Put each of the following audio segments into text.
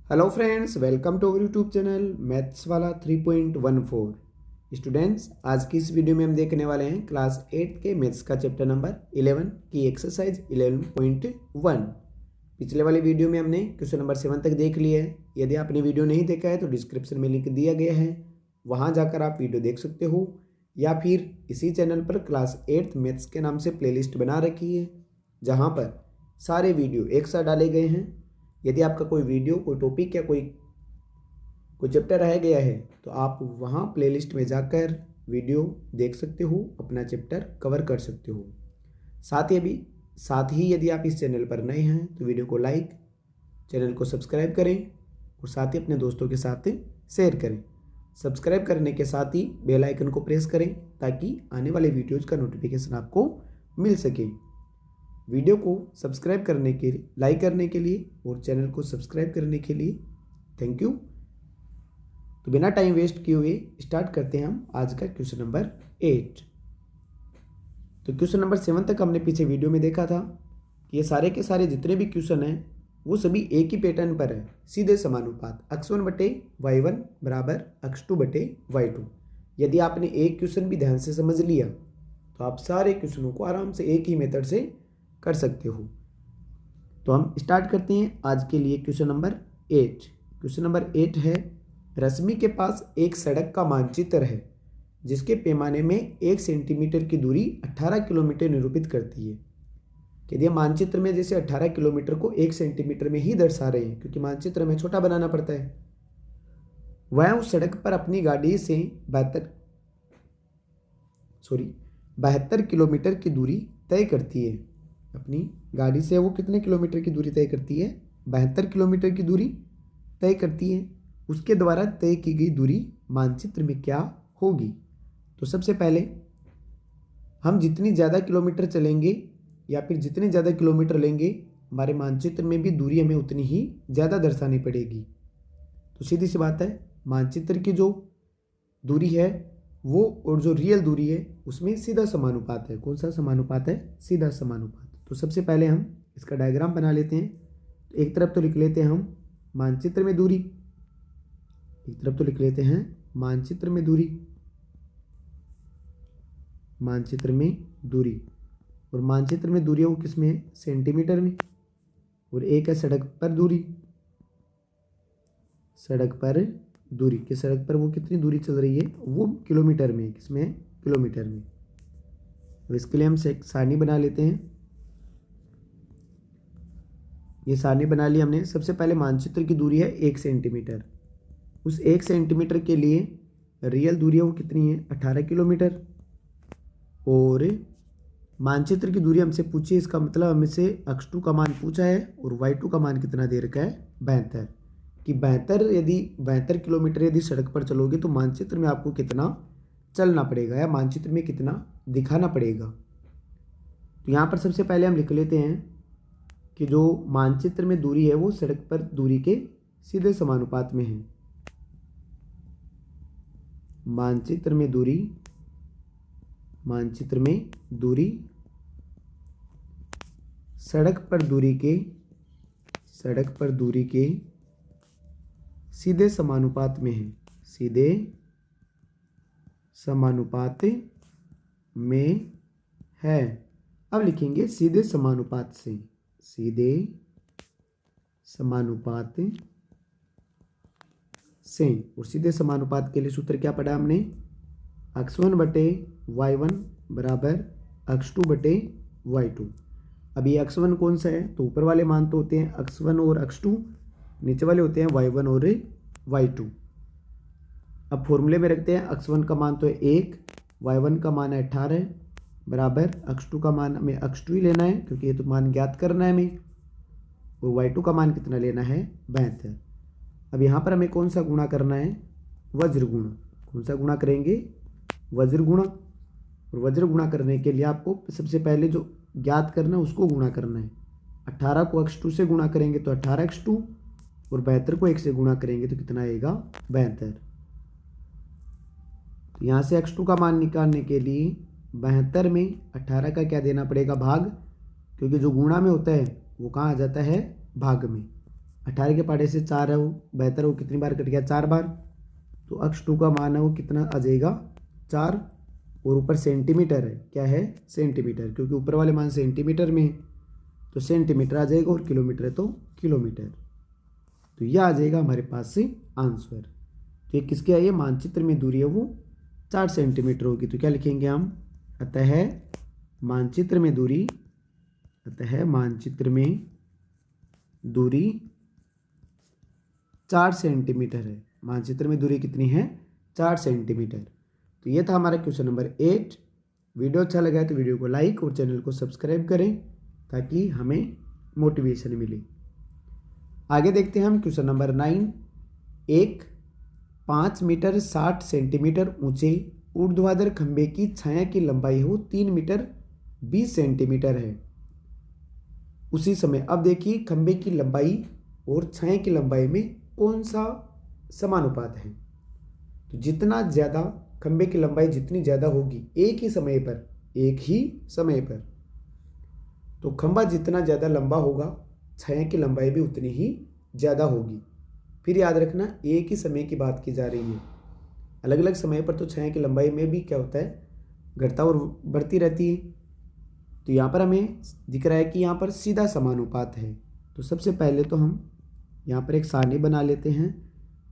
Hello friends, welcome to our YouTube channel maths वाला 3.14। Students, आज की इस वीडियो में हम देखने वाले हैं क्लास 8 के मैथ्स का चैप्टर नंबर 11 की एक्सरसाइज 11.1। पिछले वाली वीडियो में हमने क्वेश्चन नंबर 7 तक देख लिया है। यदि आपने वीडियो नहीं देखा है तो डिस्क्रिप्शन में लिंक दिया गया है, वहाँ जाकर आप वीडियो देख सकते हो, या फिर इसी चैनल पर क्लास 8 मैथ्स के नाम से प्लेलिस्ट बना रखी है, जहाँ पर सारे वीडियो एक साथ डाले गए हैं। यदि आपका कोई वीडियो, कोई टॉपिक या कोई चैप्टर रह गया है तो आप वहाँ प्लेलिस्ट में जाकर वीडियो देख सकते हो, अपना चैप्टर कवर कर सकते हो। साथ ही यदि आप इस चैनल पर नए हैं तो वीडियो को लाइक, चैनल को सब्सक्राइब करें और साथ ही अपने दोस्तों के साथ शेयर करें। सब्सक्राइब करने के साथ ही बेल आइकन को प्रेस करें ताकि आने वाले वीडियोज़ का नोटिफिकेशन आपको मिल सके। वीडियो को सब्सक्राइब करने के लिए, लाइक करने के लिए और चैनल को सब्सक्राइब करने के लिए थैंक यू। तो बिना टाइम वेस्ट किए हुए स्टार्ट करते हैं हम आज का क्वेश्चन नंबर 8। तो क्वेश्चन नंबर 7 तक हमने पीछे वीडियो में देखा था कि ये सारे के सारे जितने भी क्वेश्चन हैं वो सभी एक ही पैटर्न पर है, सीधे समानुपात x1/y1 बराबर x2/y2। यदि आपने एक क्वेश्चन भी ध्यान से समझ लिया तो आप सारे क्वेश्चनों को आराम से एक ही मेथड से कर सकते हो। तो हम स्टार्ट करते हैं आज के लिए क्वेश्चन नंबर 8। क्वेश्चन नंबर 8 है, रश्मि के पास एक सड़क का मानचित्र है जिसके पैमाने में 1 सेंटीमीटर की दूरी 18 किलोमीटर निरूपित करती है। यदि हम मानचित्र में जैसे 18 किलोमीटर को 1 सेंटीमीटर में ही दर्शा रहे हैं, क्योंकि मानचित्र में छोटा बनाना पड़ता है, वह उस सड़क पर अपनी गाड़ी से 72 किलोमीटर की दूरी तय करती है। अपनी गाड़ी से वो कितने किलोमीटर की दूरी तय करती है? 72 किलोमीटर की दूरी तय करती है। उसके द्वारा तय की गई दूरी मानचित्र में क्या होगी? तो सबसे पहले हम जितनी ज़्यादा किलोमीटर चलेंगे या फिर जितने ज़्यादा किलोमीटर लेंगे, हमारे मानचित्र में भी दूरी हमें उतनी ही ज़्यादा दर्शानी पड़ेगी। तो सीधी सी बात है, मानचित्र की जो दूरी है वो और जो रियल दूरी है उसमें सीधा समानुपात है। कौन सा समानुपात है? सीधा समानुपात। तो सबसे पहले हम इसका डायग्राम बना लेते हैं। तो एक तरफ तो लिख लेते हैं हम मानचित्र में दूरी, मानचित्र और मानचित्र में दूरी है वो किस में है? सेंटीमीटर में। और एक है सड़क पर दूरी, कि सड़क पर वो कितनी दूरी चल रही है, वो किलोमीटर में है। किसमें है? किलोमीटर में। अब इसके लिए हम सारणी बना लेते हैं। ये सारणी बना ली हमने। सबसे पहले मानचित्र की दूरी है 1 सेंटीमीटर। उस 1 सेंटीमीटर के लिए रियल दूरी है वो कितनी है? 18 किलोमीटर। और मानचित्र की दूरी हमसे पूछी, इसका मतलब हमसे x2 का मान पूछा है और y2 का मान कितना दे रखा है? 72। कि 72, यदि 72 किलोमीटर यदि सड़क पर चलोगे तो मानचित्र में आपको कितना चलना पड़ेगा या मानचित्र में कितना दिखाना पड़ेगा। तो यहाँ पर सबसे पहले हम लिख लेते हैं कि जो मानचित्र में दूरी है वो सड़क पर दूरी के सीधे समानुपात में है। मानचित्र में दूरी सड़क पर दूरी के सीधे समानुपात में है। सीधे समानुपात में है। अब लिखेंगे सीधे समानुपात से। और सीधे समानुपात के लिए सूत्र क्या पढ़ा हमने? x1/y1 बराबर x2/y2। अब ये x1 कौन सा है? तो ऊपर वाले मान तो होते हैं x1 और x2, नीचे वाले होते हैं y1 और y2। अब फॉर्मूले में रखते हैं, x1 का मान तो है 1, y1 का मान है 18 बराबर x2 का मान हमें x2 ही लेना है क्योंकि ये तो मान ज्ञात करना है हमें, और y2 का मान कितना लेना है? 72। अब यहाँ पर हमें कौन सा गुणा करना है? वज्र गुणा। कौन सा गुणा करेंगे? वज्र गुणा। और वज्र गुणा करने के लिए आपको सबसे पहले जो ज्ञात करना है उसको गुणा करना है। 18 को x2 से गुणा करेंगे तो 18x2, और 72 को 1 से गुणा करेंगे तो कितना आएगा? 72। तो यहाँ से x2 का मान निकालने के लिए 72 में 18 का क्या देना पड़ेगा? भाग, क्योंकि जो गुणा में होता है वो कहाँ आ जाता है? भाग में। 18 के पहाड़े से 4 है वो बेहतर, वो कितनी बार कट गया, 4 बार। तो अक्ष 2 का मान है वो कितना आ जाएगा, 4। और ऊपर सेंटीमीटर है, क्या है, सेंटीमीटर, क्योंकि ऊपर वाले मान सेंटीमीटर में है तो सेंटीमीटर आ जाएगा, और किलोमीटर है तो किलोमीटर। तो यह आ जाएगा हमारे पास से आंसर। तो ये किसके आई है, मानचित्र में दूरी है वो 4 सेंटीमीटर होगी। तो क्या लिखेंगे हम, अतः मानचित्र में दूरी, अतः मानचित्र में दूरी 4 सेंटीमीटर है। मानचित्र में दूरी कितनी है, 4 सेंटीमीटर। तो ये था हमारा क्वेश्चन नंबर 8। वीडियो अच्छा लगा है तो वीडियो को लाइक और चैनल को सब्सक्राइब करें ताकि हमें मोटिवेशन मिले। आगे देखते हैं हम क्वेश्चन नंबर 9। एक 5 मीटर 60 सेंटीमीटर ऊंचे ऊर्ध्वाधर खंभे की छाया की लंबाई हो 3 मीटर 20 सेंटीमीटर है। उसी समय अब देखिए खंभे की लंबाई और छाया की लंबाई में कौन सा समानुपात है। तो जितना ज़्यादा खंभे की लंबाई जितनी ज़्यादा होगी एक ही समय पर, तो खंभा जितना ज़्यादा लंबा होगा छाया की लंबाई भी उतनी ही ज़्यादा होगी। फिर याद रखना एक ही समय की बात की जा रही है, अलग अलग समय पर तो छाया की लंबाई में भी क्या होता है, घटता और बढ़ती रहती है। तो यहाँ पर हमें दिख रहा है कि यहाँ पर सीधा समानुपात है। तो सबसे पहले तो हम यहाँ पर एक सारणी बना लेते हैं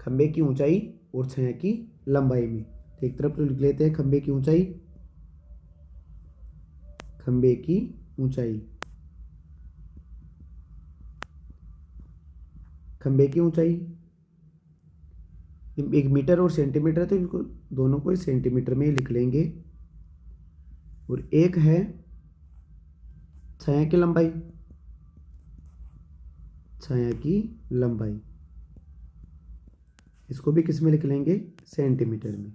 खंभे की ऊंचाई और छाया की लंबाई में। तो एक तरफ तो लिख लेते हैं खंभे की ऊंचाई, खंभे की ऊंचाई, खंभे की ऊंचाई 1 मीटर और सेंटीमीटर, तो इनको दोनों को सेंटीमीटर में ही लिख लेंगे। और एक है छाया की लंबाई, छाया की लंबाई, इसको भी किस में लिख लेंगे, सेंटीमीटर में।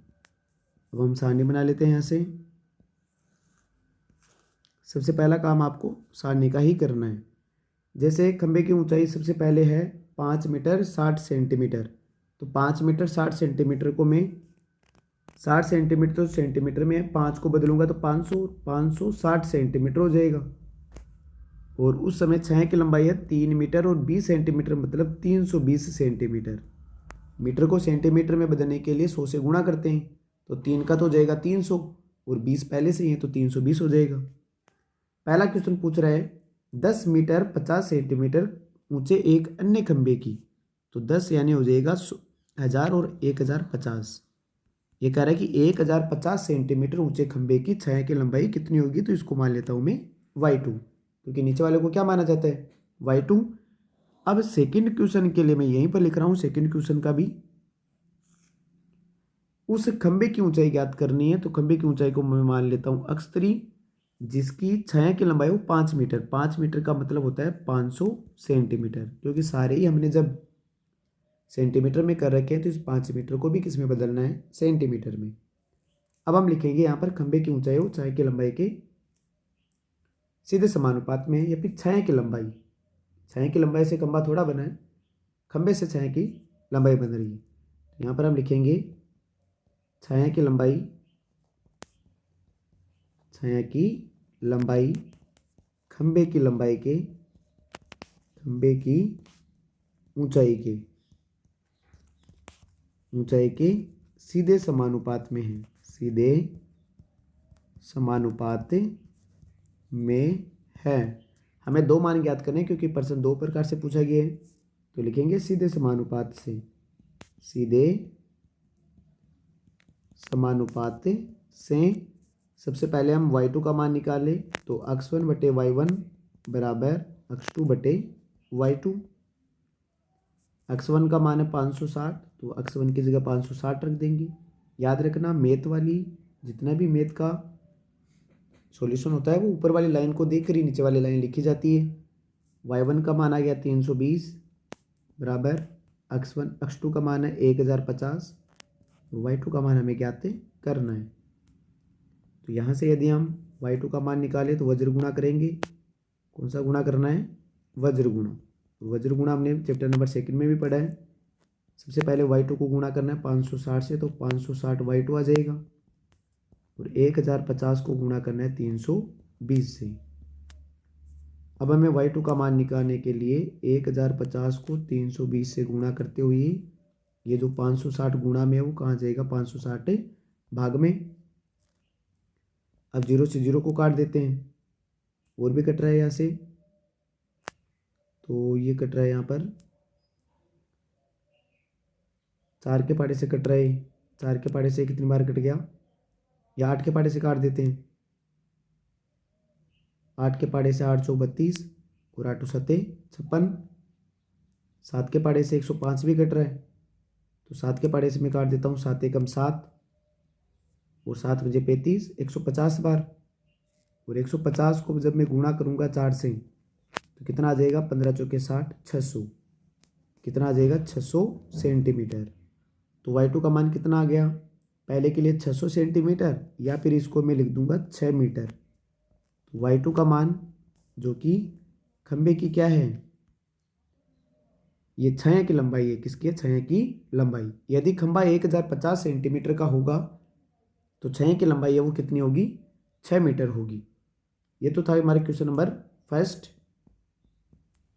अब हम सारणी बना लेते हैं यहाँ से। सबसे पहला काम आपको सारणी का ही करना है। जैसे खंभे की ऊंचाई सबसे पहले है 5 मीटर 60 सेंटीमीटर, तो 5 मीटर 60 सेंटीमीटर को मैं 60 सेंटीमीटर तो सेंटीमीटर में 5 को बदलूंगा तो 560 सेंटीमीटर हो जाएगा। और उस समय छाया की लंबाई है 3 मीटर और 20 सेंटीमीटर, मतलब 320 सेंटीमीटर। मीटर को सेंटीमीटर में बदलने के लिए 100 से गुणा करते हैं, तो 3 का तो हो जाएगा 300 और 20 पहले से ही है तो 320 हो जाएगा। पहला क्वेश्चन पूछ रहा है 10 मीटर 50 सेंटीमीटर ऊंचे एक अन्य खंभे की, तो 10 यानी हो जाएगा 1000 और 1050। ये कह रहा है कि 1050 सेंटीमीटर ऊंचे खंभे की छाया की लंबाई कितनी होगी, तो इसको मान लेता हूँ मैं y2, क्योंकि नीचे वाले को क्या माना जाता है, y2। अब सेकंड क्वेश्चन के लिए मैं यहीं पर लिख रहा हूँ, सेकंड क्वेश्चन का भी उस खंभे की ऊंचाई ज्ञात करनी है। तो खंभे की ऊंचाई को मैं मान लेता हूँ x3, जिसकी छाया की लंबाई हो 5 मीटर। 5 मीटर का मतलब होता है 500 सेंटीमीटर, क्योंकि सारे ही हमने जब सेंटीमीटर में कर रखे हैं तो इस 5 मीटर को भी किस में बदलना है, सेंटीमीटर में। अब हम लिखेंगे यहाँ पर खंभे की ऊंचाई हो छाया की लंबाई के सीधे समानुपात में, या फिर छाया की लंबाई, छाया की लंबाई से खंभा थोड़ा बना है, खंभे से छाया की लंबाई बन रही है। तो यहाँ पर हम लिखेंगे छाया की लंबाई, छाया की लंबाई खंभे की लंबाई के, खंभे की ऊंचाई के सीधे समानुपात में है, सीधे समानुपात में है। हमें दो मान ज्ञात करने हैं क्योंकि प्रश्न दो प्रकार से पूछा गया है, तो लिखेंगे सीधे समानुपात से, सीधे समानुपात से। सबसे पहले हम y2 का मान निकालें, तो x1 बटे y1 बराबर x2 बटे y2। x1 का मान है 560, तो x1 की जगह 560 रख देंगे। याद रखना मैथ वाली, जितना भी मैथ का सॉल्यूशन होता है वो ऊपर वाली लाइन को देखकर ही नीचे वाली लाइन लिखी जाती है। y1 का मान आ गया 320 बराबर x2 का मान है 1050 और y2 का मान हमें ज्ञात करना है। तो यहाँ से यदि हम y2 का मान निकालें तो वज्र गुणा करेंगे। कौन सा गुणा करना है, वज्र गुणा। वज्र गुणा हमने चैप्टर नंबर 2 में भी पढ़ा है। सबसे पहले y2 को गुणा करना है 560 से, तो 560 y2 आ जाएगा और 1050 को गुणा करना है 320 से। अब हमें y2 का मान निकालने के लिए 1050 को 320 से गुणा करते हुए ये जो 560 गुणा में है वो कहाँ जाएगा, 560 भाग में। अब 0 से 0 को काट देते हैं, और भी कट रहा है यहाँ से, तो ये कट रहा है यहाँ पर 4 के पाड़े से कट रहा है। 4 के पाड़े से कितनी बार कट गया, या 8 के पाड़े से काट देते हैं। 8 के पाड़े से 8 चौक 32 और 8 सत्ते 56। 7 के पाड़े से 105 भी कट रहा है, तो 7 के पाड़े से मैं काट देता हूँ 7 एकम 7 और 7 बजे 35, 150 बार। और 150 को जब मैं गुणा करूँगा 4 से तो कितना आ जाएगा, 15 चौके 60, 600। कितना आ जाएगा, 600 सेंटीमीटर। तो y2 का मान कितना आ गया, पहले के लिए 600 सेंटीमीटर, या फिर इसको मैं लिख दूंगा 6 मीटर। तो y2 का मान जो कि खंबे की क्या है, ये छाया की लंबाई है। किसकी है, छाया की लंबाई। यदि खंबा 1050 सेंटीमीटर का होगा तो छाया की लंबाई है वो कितनी होगी, 6 मीटर होगी। ये तो था हमारे क्वेश्चन नंबर फर्स्ट।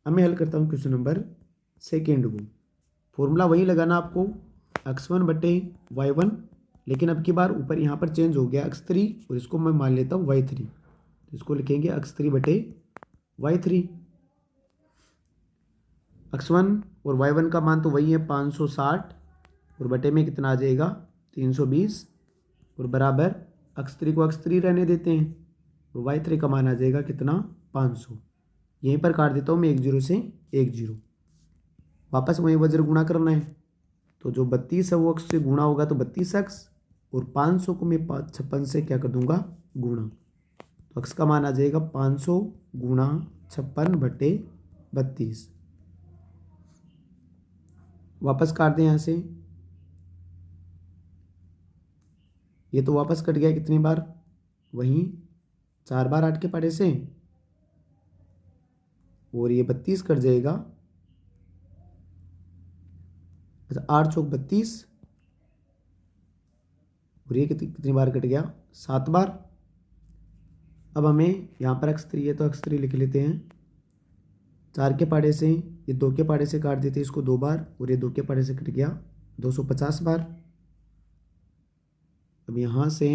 अब मैं हल करता हूँ क्वेश्चन नंबर सेकेंड को। फॉर्मूला वही लगाना आपको, x1/y1, लेकिन अब की बार ऊपर यहाँ पर चेंज हो गया x3, और इसको मैं मान लेता हूँ y3। तो इसको लिखेंगे x3/y3। x1 और y1 का मान तो वही है 560, और बटे में कितना आ जाएगा 320, और बराबर x3 को x3 रहने देते हैं, और y3 का मान आ जाएगा कितना 500। यहीं पर काट देता हूँ मैं 10 से 10। वापस वहीं वज्र गुणा करना है, तो जो 32 है वो अक्स से गुणा होगा तो 32 अक्स, और 500 को मैं 56 से क्या कर दूंगा, गुणा। तो अक्स का मान आ जाएगा 500 गुणा 56/32। वापस काट दें यहाँ से, ये तो वापस कट गया कितनी बार, वहीं 4 बार 8 के पाड़े से, और ये 32 कट जाएगा। अच्छा 8 चौक 32, और ये कितनी बार कट गया, 7 बार। अब हमें यहाँ पर x3 है तो x3 लिख लेते हैं। 4 के पाड़े से ये 2 के पाड़े से काट देते हैं इसको 2 बार, और ये 2 के पाड़े से कट गया 250 बार। अब यहाँ से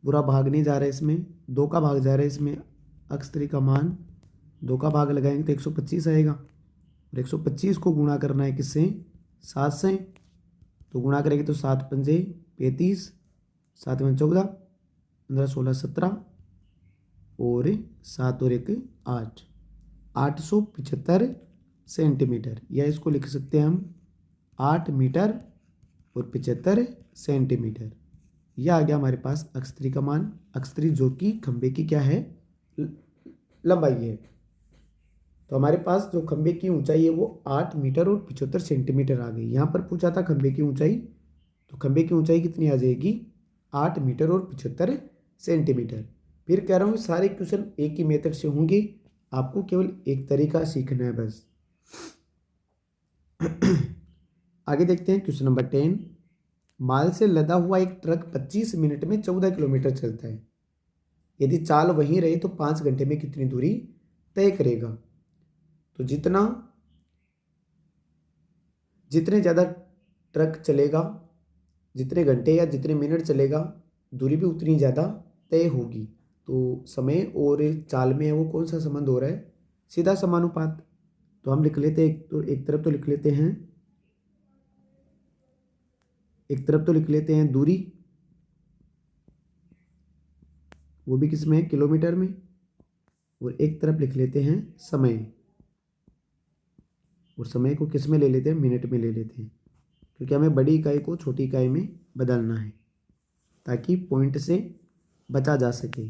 पूरा भाग नहीं जा रहा है, इसमें 2 का भाग जा रहा है। इसमें x3 का मान 2 का भाग लगाएंगे तो 125 आएगा, और 125 को गुणा करना है किससे, 7 से। तो गुणा करेंगे तो 7 पंजे 35, 7 में 14, 15 16 17, और 7 और 1 8, 875 सेंटीमीटर, या इसको लिख सकते हैं हम 8 मीटर और 75 सेंटीमीटर। यह आ गया हमारे पास x3 का मान। x3 जो कि खंबे की क्या है, लंबाई है। तो हमारे पास जो खंबे की ऊंचाई है वो 8 मीटर और 75 सेंटीमीटर आ गई। यहाँ पर पूछा था खंबे की ऊंचाई, तो खंबे की ऊंचाई कितनी आ जाएगी, 8 मीटर और 75 सेंटीमीटर। फिर कह रहा हूँ सारे क्वेश्चन एक ही मेथड से होंगे, आपको केवल एक तरीका सीखना है बस। आगे देखते हैं क्वेश्चन नंबर 10। माल से लदा हुआ एक ट्रक 25 मिनट में 14 किलोमीटर चलता है। यदि चाल वहीं रहे तो 5 घंटे में कितनी दूरी तय करेगा। तो जितने ज़्यादा ट्रक चलेगा, जितने घंटे या जितने मिनट चलेगा, दूरी भी उतनी ज़्यादा तय होगी। तो समय और चाल में है वो कौन सा संबंध हो रहा है, सीधा समानुपात। तो हम लिख लेते हैं, तो एक तरफ तो लिख लेते हैं, दूरी, वो भी किस में है, किलोमीटर में, और एक तरफ लिख लेते हैं समय, और समय को किस में ले लेते हैं, मिनट में ले लेते हैं, क्योंकि हमें बड़ी इकाई को छोटी इकाई में बदलना है ताकि पॉइंट से बचा जा सके।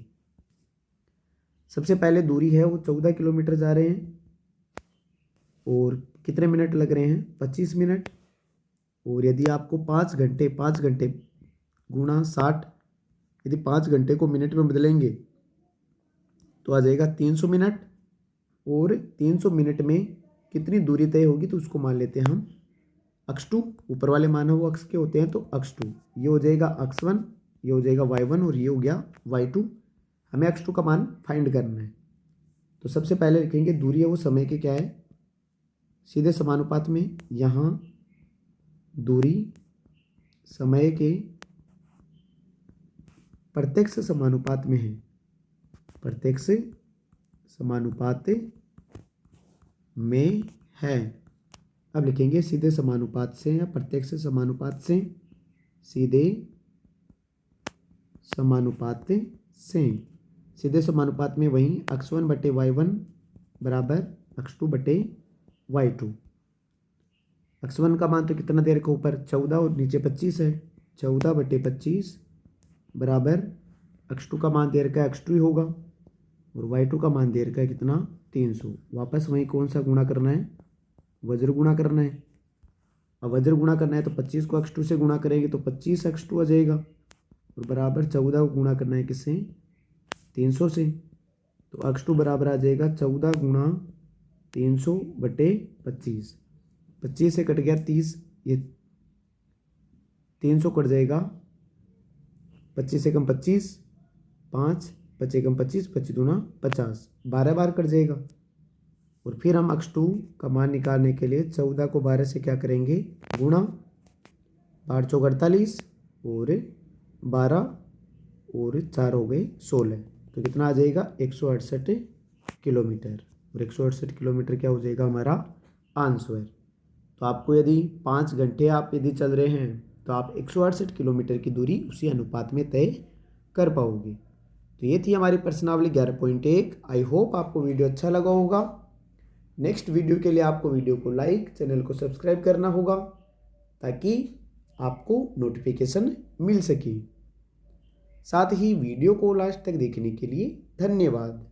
सबसे पहले दूरी है वो 14 किलोमीटर जा रहे हैं, और कितने मिनट लग रहे हैं, 25 मिनट। और यदि आपको 5 घंटे गुणा 60, यदि 5 घंटे को मिनट में बदलेंगे तो आ जाएगा 300 मिनट। और 300 मिनट में कितनी दूरी तय होगी, तो उसको मान लेते हैं हम x2। ऊपर वाले मान है वो अक्स के होते हैं, तो x2 ये हो जाएगा x1, ये हो जाएगा y1, और ये हो गया y2। हमें x2 का मान फाइंड करना है। तो सबसे पहले लिखेंगे दूरी है वो समय के क्या है, सीधे समानुपात में। यहाँ दूरी समय के प्रत्यक्ष समानुपात में है, प्रत्यक्ष समानुपात में है। अब लिखेंगे सीधे समानुपात से या प्रत्यक्ष समानुपात से, सीधे समानुपात से। सीधे समानुपात में वहीं x1 बटे y1 बराबर x2 बटे y2। x1 का मान तो कितना दे रखा ऊपर 14 और नीचे 25 है, 14 बटे 25 बराबर x2 का मान दे रखा है x2 ही होगा, और y2 का मान दे रखा है कितना 300। वापस वहीं कौन सा गुणा करना है, वज्र गुणा करना है। अब वज्र गुणा करना है तो 25 को x2 से गुणा करेंगे तो 25 x2 आ जाएगा, और बराबर 14 को गुणा करना है किससे, 300 से। तो x2 बराबर आ जाएगा 14 गुणा 300 बटे 25। 25 से कट गया 30, ये 300 कट जाएगा, 25 से कम 25, 5 बचे कम 25, 25 दूना 50, 12 बार कट जाएगा। और फिर हम x2 का मान निकालने के लिए 14 को 12 से क्या करेंगे, गुणा, 8 चौक 48 और 12 और 4 हो गए 16, तो कितना आ जाएगा 168 किलोमीटर। और 168 किलोमीटर क्या हो जाएगा हमारा आंसर। तो आपको यदि 5 घंटे आप यदि चल रहे हैं तो आप 168 किलोमीटर की दूरी उसी अनुपात में तय कर पाओगे। तो ये थी हमारी प्रश्नावली 11.1। आई होप आपको वीडियो अच्छा लगा होगा। नेक्स्ट वीडियो के लिए आपको वीडियो को लाइक, चैनल को सब्सक्राइब करना होगा ताकि आपको नोटिफिकेशन मिल सके। साथ ही वीडियो को लास्ट तक देखने के लिए धन्यवाद।